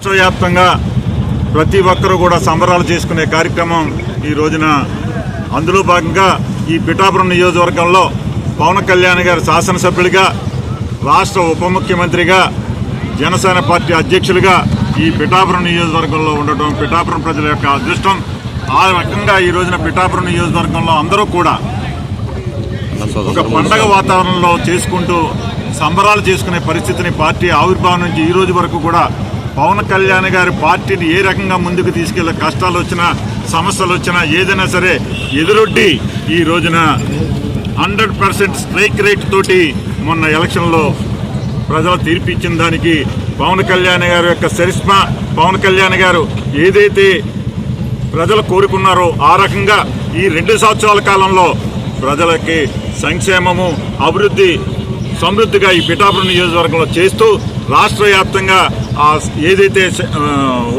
రాష్ట్ర వ్యాప్తంగా ప్రతి ఒక్కరూ కూడా సంబరాలు చేసుకునే కార్యక్రమం ఈ రోజున. అందులో భాగంగా ఈ పిఠాపురం నియోజకవర్గంలో పవన్ కళ్యాణ్ గారు శాసనసభ్యుడిగా, రాష్ట్ర ఉప ముఖ్యమంత్రిగా, జనసేన పార్టీ అధ్యక్షులుగా ఈ పిఠాపురం నియోజకవర్గంలో ఉండటం పిఠాపురం ప్రజల యొక్క అదృష్టం. ఆ రకంగా ఈ రోజున పిఠాపురం నియోజకవర్గంలో అందరూ కూడా ఒక పండగ వాతావరణంలో చేసుకుంటూ సంబరాలు చేసుకునే పరిస్థితిని పార్టీ ఆవిర్భావం నుంచి ఈ రోజు వరకు కూడా పవన్ కళ్యాణ్ గారి పార్టీని ఏ రకంగా ముందుకు తీసుకెళ్లే కష్టాలు వచ్చినా, సమస్యలు వచ్చినా ఏదైనా సరే ఎదురొడ్డి ఈ రోజున 100% స్ట్రైక్ రేట్ తోటి మొన్న ఎలక్షన్లో ప్రజలు తీర్పిచ్చిన దానికి పవన్ కళ్యాణ్ గారి యొక్క చరిష్మా, పవన్ కళ్యాణ్ గారు ఏదైతే ప్రజలు కోరుకున్నారో ఆ రకంగా ఈ 2 సంవత్సరాల కాలంలో ప్రజలకి సంక్షేమము, అభివృద్ధి, సమృద్ధిగా ఈ పిఠాపురం నియోజకవర్గంలో చేస్తూ రాష్ట్ర వ్యాప్తంగా ఏదైతే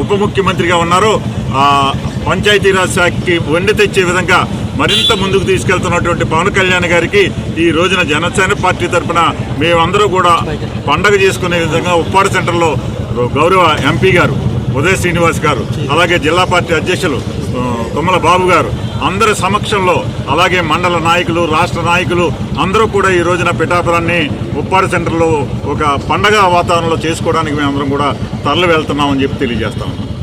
ఉప ముఖ్యమంత్రిగా ఉన్నారో ఆ పంచాయతీరాజ్ శాఖకి వండి తెచ్చే విధంగా మరింత ముందుకు తీసుకెళ్తున్నటువంటి పవన్ కళ్యాణ్ గారికి ఈ రోజున జనసేన పార్టీ తరఫున మేమందరూ కూడా పండగ చేసుకునే విధంగా ఉప్పాడ సెంటర్లో గౌరవ ఎంపీ గారు ఉదయ శ్రీనివాస్ గారు, అలాగే జిల్లా పార్టీ అధ్యక్షులు తుమ్మల బాబు గారు అందరి సమక్షంలో, అలాగే మండల నాయకులు, రాష్ట్ర నాయకులు అందరూ కూడా ఈ రోజున పిఠాపురాన్ని ఉప్పాడ సెంటర్లో ఒక పండగ వాతావరణంలో చేసుకోవడానికి మేమందరం కూడా తరలి వెళ్తున్నామని చెప్పి తెలియజేస్తాం.